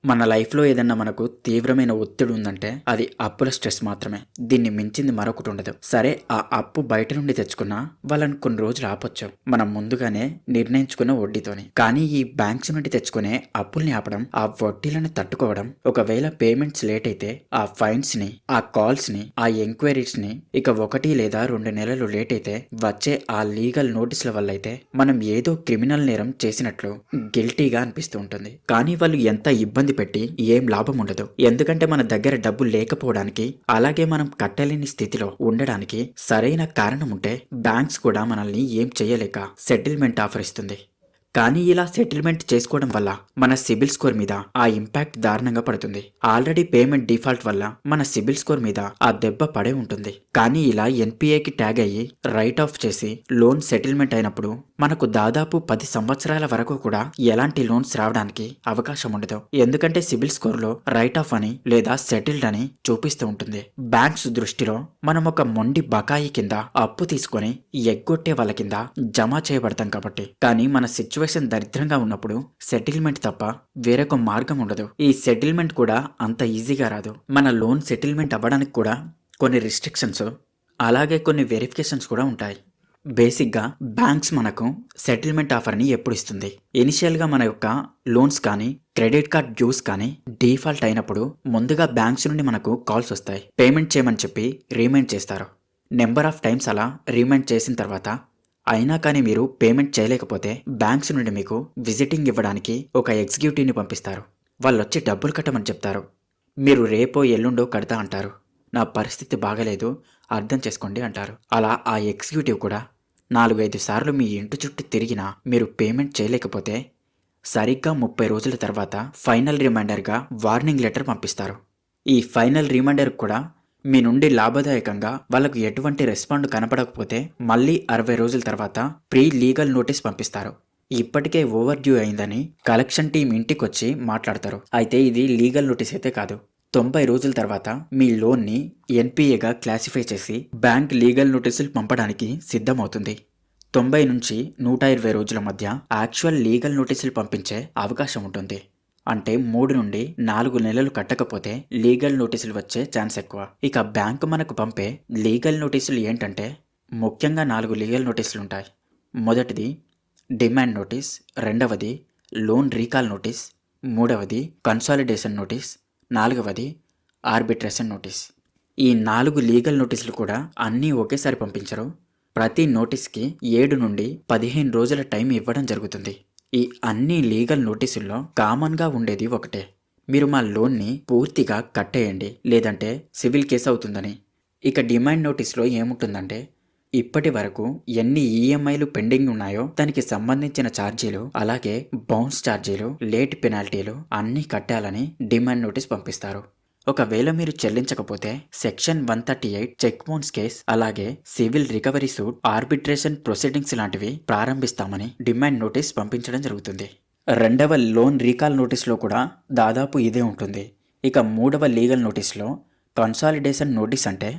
మన లైఫ్‌లో ఏదన్నా మనకు తీవ్రమైన ఒత్తిడి ఉందంటే అది అప్పుల స్ట్రెస్ మాత్రమే. దీన్ని మించింది మరొకటి ఉండదు. సరే ఆ అప్పు బయట నుండి తెచ్చుకున్నా వాళ్ళని కొన్ని రోజులు ఆపొచ్చు. మనం ముందుగానే నిర్ణయించుకున్న వడ్డీతోని. కానీ ఈ బ్యాంక్స్ నుండి తెచ్చుకునే అప్పుల్ని ఆపడం, ఆ వడ్డీలను తట్టుకోవడం, ఒకవేళ పేమెంట్స్ లేట్ అయితే ఆ ఫైన్స్‌ని, ఆ కాల్స్‌ని, ఆ ఎంక్వైరీస్‌ని ఇక 1 లేదా 2 నెలలు లేట్ అయితే వచ్చే ఆ లీగల్ నోటీసుల వల్ల అయితే మనం ఏదో క్రిమినల్ నేరం చేసినట్లు గిల్టీగా అనిపిస్తూ ఉంటుంది. కానీ వాళ్ళు ఎంత ఇబ్బంది పెట్టి ఏం లాభం ఉండదు. ఎందుకంటే మన దగ్గర డబ్బులు లేకపోవడానికి, అలాగే మనం కట్టలేని స్థితిలో ఉండడానికి సరైన కారణం ఉంటే బ్యాంక్స్ కూడా మనల్ని ఏం చేయలేక సెటిల్మెంట్ ఆఫర్ ఇస్తుంది. కానీ ఇలా సెటిల్మెంట్ చేసుకోవడం వల్ల మన సిబిల్ స్కోర్ మీద ఆ ఇంపాక్ట్ దారుణంగా పడుతుంది. ఆల్రెడీ పేమెంట్ డిఫాల్ట్ వల్ల మన సిబిల్ స్కోర్ మీద ఆ దెబ్బ పడే ఉంటుంది. కానీ ఇలా ఎన్పిఏకి ట్యాగ్ అయ్యి రైట్ ఆఫ్ చేసి లోన్ సెటిల్మెంట్ అయినప్పుడు మనకు దాదాపు 10 సంవత్సరాల వరకు కూడా ఎలాంటి లోన్స్ రావడానికి అవకాశం ఉండదు. ఎందుకంటే సిబిల్ స్కోర్ లో రైట్ ఆఫ్ అని లేదా సెటిల్డ్ అని చూపిస్తూ ఉంటుంది. బ్యాంక్స్ దృష్టిలో మనం ఒక మొండి బకాయి కింద అప్పు తీసుకొని ఎగ్గొట్టే వాళ్ళ కింద జమ చేయబడతాం కాబట్టి. కానీ మన సిచ్యువేషన్ దరిద్రంగా ఉన్నప్పుడు సెటిల్మెంట్ తప్ప వేరొక మార్గం ఉండదు. ఈ సెటిల్మెంట్ కూడా అంత ఈజీగా రాదు. మన లోన్ సెటిల్మెంట్ అవ్వడానికి కూడా కొన్ని రిస్ట్రిక్షన్స్, అలాగే కొన్ని వెరిఫికేషన్స్ కూడా ఉంటాయి. బేసిక్గా బ్యాంక్స్ మనకు సెటిల్మెంట్ ఆఫర్ని ఎప్పుడు ఇస్తుంది? ఇనిషియల్గా మన యొక్క లోన్స్ కానీ క్రెడిట్ కార్డ్ డ్యూస్ కానీ డిఫాల్ట్ అయినప్పుడు ముందుగా బ్యాంక్స్ నుండి మనకు కాల్స్ వస్తాయి. పేమెంట్ చేయమని చెప్పి రీమైండ్ చేస్తారు. నెంబర్ ఆఫ్ టైమ్స్ అలా రీమైండ్ చేసిన తర్వాత అయినా కానీ మీరు పేమెంట్ చేయలేకపోతే బ్యాంక్స్ నుండి మీకు విజిటింగ్ ఇవ్వడానికి ఒక ఎగ్జిక్యూటివ్ని పంపిస్తారు. వాళ్ళు వచ్చి డబ్బులు కట్టమని చెప్తారు. మీరు రేపో ఎల్లుండో కడతా అంటారు. నా పరిస్థితి బాగలేదు, అర్థం చేసుకోండి అంటారు. అలా ఆ ఎగ్జిక్యూటివ్ కూడా 4-5 సార్లు మీ ఇంటి చుట్టూ తిరిగినా మీరు పేమెంట్ చేయలేకపోతే సరిగ్గా 30 రోజుల తర్వాత ఫైనల్ రిమైండర్గా వార్నింగ్ లెటర్ పంపిస్తారు. ఈ ఫైనల్ రిమైండర్ కూడా మీ నుండి లాభదాయకంగా వాళ్ళకు ఎటువంటి రెస్పాండ్ కనపడకపోతే మళ్ళీ 60 రోజుల తర్వాత ప్రీ లీగల్ నోటీస్ పంపిస్తారు. ఇప్పటికే ఓవర్ డ్యూ అయిందని కలెక్షన్ టీం ఇంటికొచ్చి మాట్లాడతారు. అయితే ఇది లీగల్ నోటీస్ అయితే కాదు. 90 రోజుల తర్వాత మీ లోన్ని ఎన్పిఏగా క్లాసిఫై చేసి బ్యాంక్ లీగల్ నోటీసులు పంపడానికి సిద్ధమవుతుంది. 90 నుంచి 120 రోజుల మధ్య యాక్చువల్ లీగల్ నోటీసులు పంపించే అవకాశం ఉంటుంది. అంటే 3 నుండి 4 నెలలు కట్టకపోతే లీగల్ నోటీసులు వచ్చే ఛాన్స్ ఎక్కువ. ఇక బ్యాంకు మనకు పంపే లీగల్ నోటీసులు ఏంటంటే ముఖ్యంగా 4 లీగల్ నోటీసులు ఉంటాయి. మొదటిది డిమాండ్ నోటీస్, రెండవది లోన్ రీకాల్ నోటీస్, మూడవది కన్సాలిడేషన్ నోటీస్, నాలుగవది ఆర్బిట్రేషన్ నోటీస్. ఈ 4 లీగల్ నోటీసులు కూడా అన్నీ ఒకేసారి పంపించరు. ప్రతి నోటీస్కి 7 నుండి 15 రోజుల టైం ఇవ్వడం జరుగుతుంది. ఈ అన్ని లీగల్ నోటీసుల్లో కామన్గా ఉండేది ఒకటే: మీరు మా లోన్ని పూర్తిగా కట్టేయండి, లేదంటే సివిల్ కేసు అవుతుందని. ఇక డిమాండ్ నోటీస్లో ఏముంటుందంటే ఇప్పటి వరకు ఎన్ని ఈఎంఐలు పెండింగ్ ఉన్నాయో దానికి సంబంధించిన ఛార్జీలు, అలాగే బౌన్స్ ఛార్జీలు, లేట్ పెనాల్టీలు అన్నీ కట్టాలని డిమాండ్ నోటీస్ పంపిస్తారు. ఒకవేళ మీరు చెల్లించకపోతే సెక్షన్ 138 చెక్ బౌన్స్ కేస్, అలాగే civil recovery suit, arbitration proceedings లాంటివి ప్రారంభిస్తామని డిమాండ్ నోటీస్ పంపించడం జరుగుతుంది. రెండవ లోన్ రీకాల్ నోటీస్లో కూడా దాదాపు ఇదే ఉంటుంది. ఇక మూడవ లీగల్ నోటీస్లో కన్సాలిడేషన్ నోటీస్ అంటే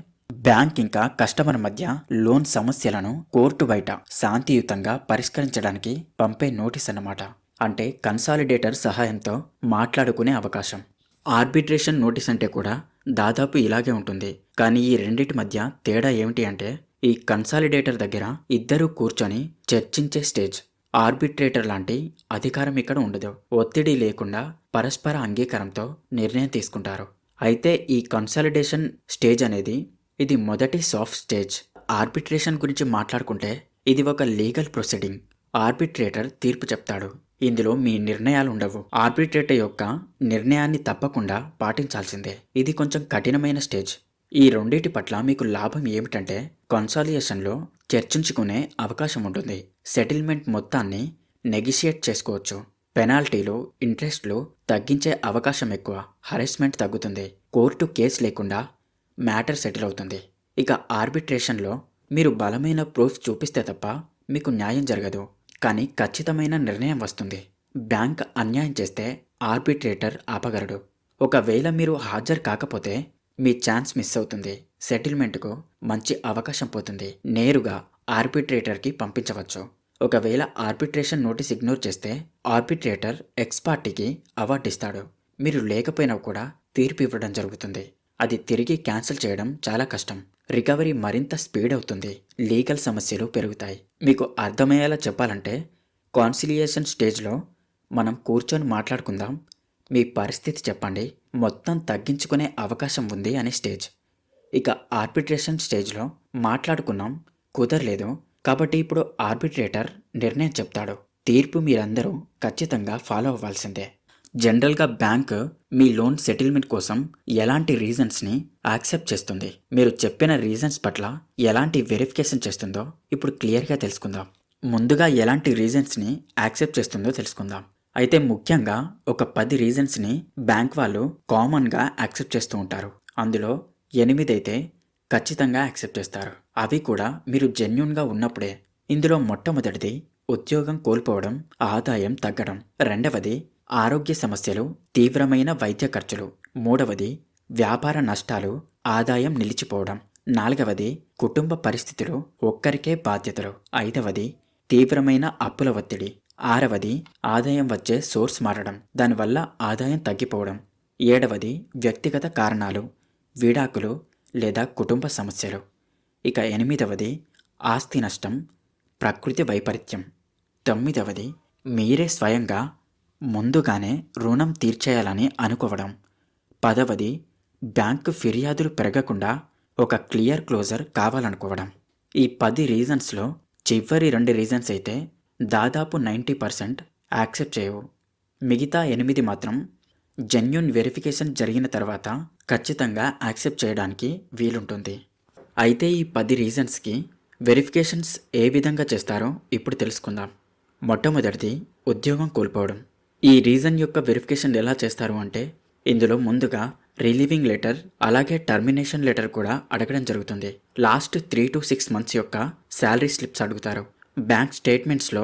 బ్యాంక్ ఇంకా కస్టమర్ మధ్య లోన్ సమస్యలను కోర్టు బయట శాంతియుతంగా పరిష్కరించడానికి పంపే నోటీస్ అన్నమాట. అంటే కన్సాలిడేటర్ సహాయంతో మాట్లాడుకునే అవకాశం. ఆర్బిట్రేషన్ నోటీస్ అంటే కూడా దాదాపు ఇలాగే ఉంటుంది. కానీ ఈ రెండిటి మధ్య తేడా ఏమిటి అంటే ఈ కన్సాలిడేటర్ దగ్గర ఇద్దరూ కూర్చొని చర్చించే స్టేజ్. ఆర్బిట్రేటర్ లాంటి అధికారం ఇక్కడ ఉండదు. ఒత్తిడి లేకుండా పరస్పర అంగీకారంతో నిర్ణయం తీసుకుంటారు. అయితే ఈ కన్సాలిడేషన్ స్టేజ్ అనేది ఇది మొదటి సాఫ్ట్ స్టేజ్. ఆర్బిట్రేషన్ గురించి మాట్లాడుకుంటే ఇది ఒక లీగల్ ప్రొసీడింగ్. ఆర్బిట్రేటర్ తీర్పు చెప్తాడు. ఇందులో మీ నిర్ణయాలు ఉండవు. ఆర్బిట్రేటర్ యొక్క నిర్ణయాన్ని తప్పకుండా పాటించాల్సిందే. ఇది కొంచెం కఠినమైన స్టేజ్. ఈ రెండింటి పట్ల మీకు లాభం ఏమిటంటే కన్సాలిడేషన్లో చర్చించుకునే అవకాశం ఉంటుంది. సెటిల్మెంట్ మొత్తాన్ని నెగిషియేట్ చేసుకోవచ్చు. పెనాల్టీలు, ఇంట్రెస్ట్లు తగ్గించే అవకాశం ఎక్కువ. హరాస్మెంట్ తగ్గుతుంది. కోర్టు కేసు లేకుండా మ్యాటర్ సెటిల్ అవుతుంది. ఇక ఆర్బిట్రేషన్లో మీరు బలమైన ప్రూఫ్ చూపిస్తే తప్ప మీకు న్యాయం జరగదు, కానీ ఖచ్చితమైన నిర్ణయం వస్తుంది. బ్యాంక్ అన్యాయం చేస్తే ఆర్బిట్రేటర్ ఆపగలడు. ఒకవేళ మీరు హాజరు కాకపోతే మీ ఛాన్స్ మిస్ అవుతుంది. సెటిల్మెంట్కు మంచి అవకాశం పోతుంది. నేరుగా ఆర్బిట్రేటర్కి పంపించవచ్చు. ఒకవేళ ఆర్బిట్రేషన్ నోటీస్ ఇగ్నోర్ చేస్తే ఆర్బిట్రేటర్ ఎక్స్ పార్టీకి అవార్డు ఇస్తాడు. మీరు లేకపోయినా కూడా తీర్పు ఇవ్వడం జరుగుతుంది. అది తిరిగి క్యాన్సిల్ చేయడం చాలా కష్టం. రికవరీ మరింత స్పీడ్ అవుతుంది. లీగల్ సమస్యలు పెరుగుతాయి. మీకు అర్థమయ్యేలా చెప్పాలంటే కాన్సిలియేషన్ స్టేజ్లో మనం కూర్చొని మాట్లాడుకుందాం, మీ పరిస్థితి చెప్పండి, మొత్తం తగ్గించుకునే అవకాశం ఉంది అనే స్టేజ్. ఇక ఆర్బిట్రేషన్ స్టేజ్లో మాట్లాడుకున్నాం, కుదరలేదు కాబట్టి ఇప్పుడు ఆర్బిట్రేటర్ నిర్ణయం చెప్తాడు. తీర్పు మీరందరూ ఖచ్చితంగా ఫాలో అవ్వాల్సిందే. జనరల్గా బ్యాంక్ మీ లోన్ సెటిల్మెంట్ కోసం ఎలాంటి రీజన్స్ని యాక్సెప్ట్ చేస్తుంది, మీరు చెప్పిన రీజన్స్ పట్ల ఎలాంటి వెరిఫికేషన్ చేస్తుందో ఇప్పుడు క్లియర్గా తెలుసుకుందాం. ముందుగా ఎలాంటి రీజన్స్ని యాక్సెప్ట్ చేస్తుందో తెలుసుకుందాం. అయితే ముఖ్యంగా ఒక 10 రీజన్స్ని బ్యాంక్ వాళ్ళు కామన్గా యాక్సెప్ట్ చేస్తూ ఉంటారు. అందులో 8 అయితే ఖచ్చితంగా యాక్సెప్ట్ చేస్తారు. అవి కూడా మీరు జెన్యూన్గా ఉన్నప్పుడే. ఇందులో మొట్టమొదటిది ఉద్యోగం కోల్పోవడం, ఆదాయం తగ్గడం. రెండవది ఆరోగ్య సమస్యలు, తీవ్రమైన వైద్య ఖర్చులు. మూడవది వ్యాపార నష్టాలు, ఆదాయం నిలిచిపోవడం. నాలుగవది కుటుంబ పరిస్థితులు, ఒక్కరికే బాధ్యతలు. ఐదవది తీవ్రమైన అప్పుల ఒత్తిడి. ఆరవది ఆదాయం వచ్చే సోర్స్ మారడం, దానివల్ల ఆదాయం తగ్గిపోవడం. ఏడవది వ్యక్తిగత కారణాలు, విడాకులు లేదా కుటుంబ సమస్యలు. ఇక ఎనిమిదవది ఆస్తి నష్టం, ప్రకృతి వైపరీత్యం. తొమ్మిదవది మీరే స్వయంగా ముందుగానే రుణం తీర్చేయాలని అనుకోవడం. పదవది బ్యాంకు ఫిర్యాదులు పెరగకుండా ఒక క్లియర్ క్లోజర్ కావాలనుకోవడం. ఈ 10 రీజన్స్లో చివరి 2 రీజన్స్ అయితే దాదాపు 90% యాక్సెప్ట్ చేయవు. మిగతా 8 మాత్రం జెన్యూన్ వెరిఫికేషన్ జరిగిన తర్వాత ఖచ్చితంగా యాక్సెప్ట్ చేయడానికి వీలుంటుంది. అయితే ఈ 10 రీజన్స్కి వెరిఫికేషన్స్ ఏ విధంగా చేస్తారో ఇప్పుడు తెలుసుకుందాం. మొట్టమొదటిది ఉద్యోగం కోల్పోవడం. ఈ రీజన్ యొక్క వెరిఫికేషన్ ఎలా చేస్తారు అంటే ఇందులో ముందుగా రిలీవింగ్ లెటర్ అలాగే టర్మినేషన్ లెటర్ కూడా అడగడం జరుగుతుంది. లాస్ట్ 3 to 6 months యొక్క శాలరీ స్లిప్స్ అడుగుతారు. బ్యాంక్ స్టేట్మెంట్స్లో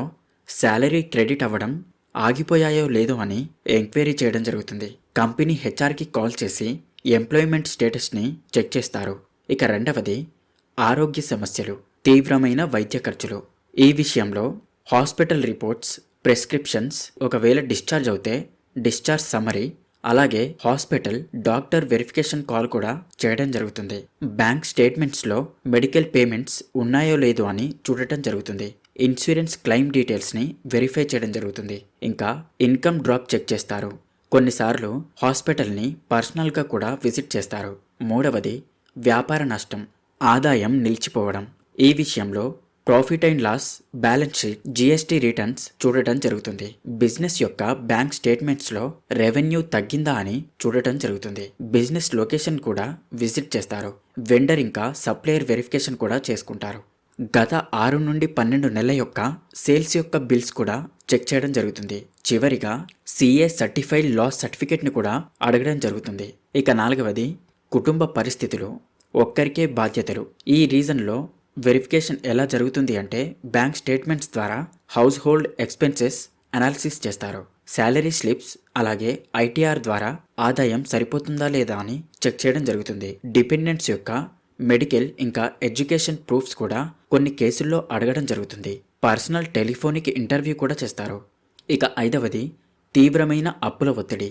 శాలరీ క్రెడిట్ అవ్వడం ఆగిపోయాయో లేదో అని ఎంక్వైరీ చేయడం జరుగుతుంది. కంపెనీ హెచ్ఆర్కి కాల్ చేసి ఎంప్లాయ్మెంట్ స్టేటస్ని చెక్ చేస్తారు. ఇక రెండవది ఆరోగ్య సమస్యలు, తీవ్రమైన వైద్య ఖర్చులు. ఈ విషయంలో హాస్పిటల్ రిపోర్ట్స్, ప్రిస్క్రిప్షన్స్, ఒకవేళ డిశ్చార్జ్ అవుతే డిశ్చార్జ్ సమ్మరీ, అలాగే హాస్పిటల్ డాక్టర్ వెరిఫికేషన్ కాల్ కూడా చేయడం జరుగుతుంది. బ్యాంక్ స్టేట్మెంట్స్లో మెడికల్ పేమెంట్స్ ఉన్నాయో లేదో అని చూడటం జరుగుతుంది. ఇన్సూరెన్స్ క్లెయిమ్ డీటెయిల్స్ని వెరిఫై చేయడం జరుగుతుంది. ఇంకా ఇన్కమ్ డ్రాప్ చెక్ చేస్తారు. కొన్నిసార్లు హాస్పిటల్ని పర్సనల్గా కూడా విజిట్ చేస్తారు. మూడవది వ్యాపార నష్టం, ఆదాయం నిలిచిపోవడం. ఈ విషయంలో profit and loss, balance sheet, GST returns చూడటం జరుగుతుంది. బిజినెస్ యొక్క బ్యాంక్ స్టేట్మెంట్స్లో రెవెన్యూ తగ్గిందా అని చూడటం జరుగుతుంది. బిజినెస్ లొకేషన్ కూడా విజిట్ చేస్తారు. వెండర్ ఇంకా సప్లయర్ వెరిఫికేషన్ కూడా చేసుకుంటారు. గత 6 నుండి 12 నెలల యొక్క సేల్స్ యొక్క బిల్స్ కూడా చెక్ చేయడం జరుగుతుంది. చివరిగా సిఏ సర్టిఫైడ్ లాస్ సర్టిఫికేట్ని కూడా అడగడం జరుగుతుంది. ఇక నాలుగవది కుటుంబ పరిస్థితులు, ఒక్కరికే బాధ్యతలు. ఈ రీజన్లో వెరిఫికేషన్ ఎలా జరుగుతుంది అంటే బ్యాంక్ స్టేట్మెంట్స్ ద్వారా హౌస్ హోల్డ్ ఎక్స్పెన్సెస్ అనాలిసిస్ చేస్తారు. శాలరీ స్లిప్స్ అలాగే ఐటీఆర్ ద్వారా ఆదాయం సరిపోతుందా లేదా అని చెక్ చేయడం జరుగుతుంది. డిపెండెంట్స్ యొక్క మెడికల్ ఇంకా ఎడ్యుకేషన్ ప్రూఫ్స్ కూడా కొన్ని కేసుల్లో అడగడం జరుగుతుంది. పర్సనల్ టెలిఫోనిక్ ఇంటర్వ్యూ కూడా చేస్తారు. ఇక ఐదవది తీవ్రమైన అప్పుల ఒత్తిడి.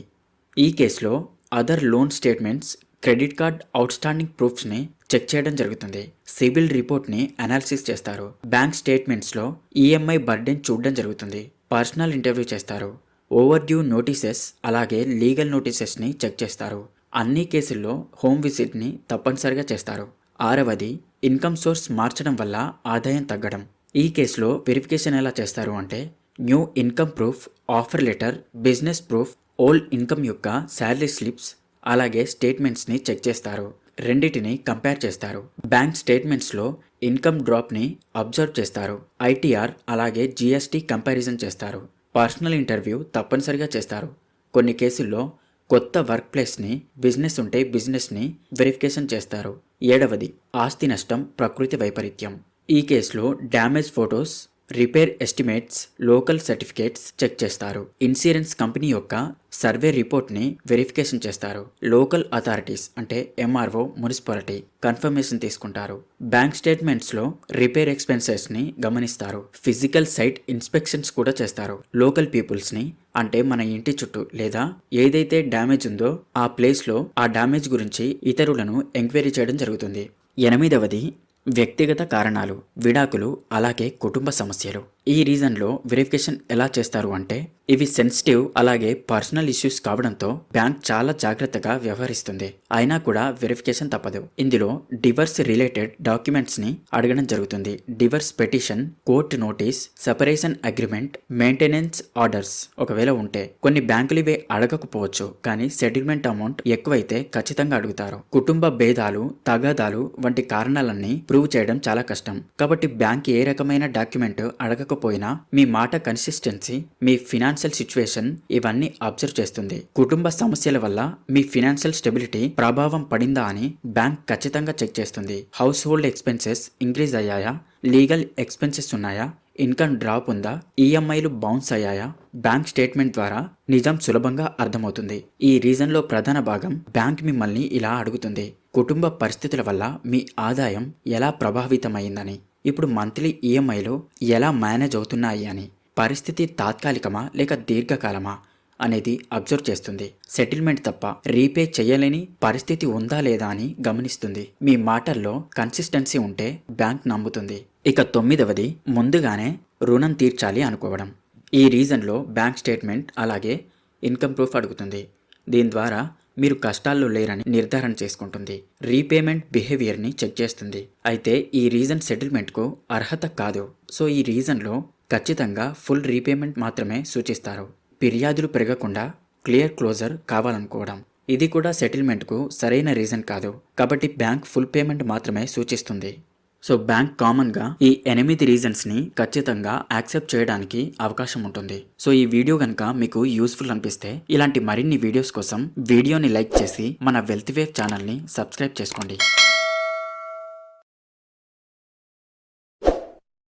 ఈ కేసులో other loan statements, credit card outstanding ప్రూఫ్స్ని చెక్ చేయడం జరుగుతుంది. సిబిల్ రిపోర్ట్ని అనాలిసిస్ చేస్తారు. బ్యాంక్ స్టేట్మెంట్స్లో ఈఎంఐ బర్డెన్ చూడడం జరుగుతుంది. పర్సనల్ ఇంటర్వ్యూ చేస్తారు. ఓవర్ డ్యూ నోటీసెస్ అలాగే లీగల్ నోటీసెస్ని చెక్ చేస్తారు. అన్ని కేసుల్లో హోమ్ విజిట్ని తప్పనిసరిగా చేస్తారు. ఆరవది ఇన్కమ్ సోర్స్ మార్చడం వల్ల ఆదాయం తగ్గడం. ఈ కేసులో వెరిఫికేషన్ ఎలా చేస్తారు అంటే new income proof, offer letter, business proof, old income యొక్క శాలరీ స్లిప్స్ అలాగే స్టేట్మెంట్స్ని చెక్ చేస్తారు. రెండిటిని కంపేర్ చేస్తారు. బ్యాంక్ స్టేట్మెంట్స్లో ఇన్కమ్ డ్రాప్ని అబ్జర్వ్ చేస్తారు. ఐటీఆర్ అలాగే జిఎస్టీ కంపారిజన్ చేస్తారు. పర్సనల్ ఇంటర్వ్యూ తప్పనిసరిగా చేస్తారు. కొన్ని కేసుల్లో కొత్త వర్క్ ప్లేస్ని, బిజినెస్ ఉంటే బిజినెస్ని వెరిఫికేషన్ చేస్తారు. ఏడవది ఆస్తి నష్టం, ప్రకృతి వైపరీత్యం. ఈ కేసులో damage photos, repair estimates, local certificates check చేస్తారు. ఇన్సూరెన్స్ కంపెనీ యొక్క సర్వే రిపోర్ట్ని వెరిఫికేషన్ చేస్తారు. లోకల్ అథారిటీస్ అంటే ఎంఆర్ఓ, మున్సిపాలిటీ కన్ఫర్మేషన్ తీసుకుంటారు. బ్యాంక్ స్టేట్మెంట్స్లో రిపేర్ ఎక్స్పెన్సెస్ని గమనిస్తారు. ఫిజికల్ సైట్ ఇన్స్పెక్షన్స్ కూడా చేస్తారు. లోకల్ పీపుల్స్ని అంటే మన ఇంటి చుట్టూ లేదా ఏదైతే డ్యామేజ్ ఉందో ఆ ప్లేస్లో ఆ డ్యామేజ్ గురించి ఇతరులను ఎంక్వైరీ చేయడం జరుగుతుంది. 8వది వ్యక్తిగత కారణాలు, విడాకులు, అలాగే కుటుంబ సమస్యలు. ఈ రీజన్లో వెరిఫికేషన్ ఎలా చేస్తారు అంటే ఇవి సెన్సిటివ్ అలాగే పర్సనల్ ఇష్యూస్ కావడంతో బ్యాంక్ చాలా జాగ్రత్తగా వ్యవహరిస్తుంది. అయినా కూడా వెరిఫికేషన్ తప్పదు. ఇందులో డివర్స్ రిలేటెడ్ డాక్యుమెంట్స్ ని అడగడం జరుగుతుంది. Divorce petition, court notice, separation agreement, maintenance orders ఒకవేళ ఉంటే. కొన్ని బ్యాంకులు ఇవే అడగకపోవచ్చు, కానీ సెటిల్మెంట్ అమౌంట్ ఎక్కువైతే ఖచ్చితంగా అడుగుతారు. కుటుంబ భేదాలు, తగాదాలు వంటి కారణాలన్నీ ప్రూవ్ చేయడం చాలా కష్టం. కాబట్టి బ్యాంక్ ఏ రకమైన డాక్యుమెంట్ అడగకపోయినా మీ మాట కన్సిస్టెన్సీ, మీ ఫినాన్షియల్ సిచ్యువేషన్ ఇవన్నీ అబ్జర్వ్ చేస్తుంది. కుటుంబ సమస్యల వల్ల మీ ఫినాన్షియల్ స్టెబిలిటీ ప్రభావం పడిందా అని బ్యాంక్ ఖచ్చితంగా చెక్ చేస్తుంది. హౌస్ హోల్డ్ ఎక్స్పెన్సెస్ ఇంక్రీజ్ అయ్యాయా, లీగల్ ఎక్స్పెన్సెస్ ఉన్నాయా, ఇన్కమ్ డ్రాప్ ఉందా, ఈఎంఐలు బౌన్స్ అయ్యాయా, బ్యాంక్ స్టేట్మెంట్ ద్వారా నిజం సులభంగా అర్థమవుతుంది. ఈ రీజన్లో ప్రధాన భాగం బ్యాంక్ మిమ్మల్ని ఇలా అడుగుతుంది: కుటుంబ పరిస్థితుల వల్ల మీ ఆదాయం ఎలా ప్రభావితమైందని, ఇప్పుడు మంత్లీ ఈఎంఐలు ఎలా మేనేజ్ అవుతున్నాయి అని, పరిస్థితి తాత్కాలికమా లేక దీర్ఘకాలమా అనేది అబ్జర్వ్ చేస్తుంది. సెటిల్మెంట్ తప్ప రీపే చేయలేని పరిస్థితి ఉందా లేదా అని గమనిస్తుంది. మీ మాటల్లో కన్సిస్టెన్సీ ఉంటే బ్యాంక్ నమ్ముతుంది. ఇక 9వది ముందుగానే రుణం తీర్చాలి అనుకోవడం. ఈ రీజన్లో బ్యాంక్ స్టేట్మెంట్ అలాగే ఇన్కమ్ ప్రూఫ్ అడుగుతుంది. దీని ద్వారా మీరు కష్టాల్లో లేరని నిర్ధారణ చేసుకుంటుంది. రీపేమెంట్ బిహేవియర్ని చెక్ చేస్తుంది. అయితే ఈ రీజన్ సెటిల్మెంట్కు అర్హత కాదు. సో ఈ రీజన్లో ఖచ్చితంగా ఫుల్ రీపేమెంట్ మాత్రమే సూచిస్తారు. ఫిర్యాదులు పెరగకుండా క్లియర్ క్లోజర్ కావాలనుకోవడం, ఇది కూడా సెటిల్మెంట్కు సరైన రీజన్ కాదు. కాబట్టి బ్యాంక్ ఫుల్ పేమెంట్ మాత్రమే సూచిస్తుంది. సో బ్యాంక్ కామన్గా ఈ 8 రీజన్స్ని ఖచ్చితంగా యాక్సెప్ట్ చేయడానికి అవకాశం ఉంటుంది. సో ఈ వీడియో కనుక మీకు యూస్ఫుల్ అనిపిస్తే ఇలాంటి మరిన్ని వీడియోస్ కోసం వీడియోని లైక్ చేసి మన వెల్త్ వేవ్ ఛానల్ని సబ్స్క్రైబ్ చేసుకోండి.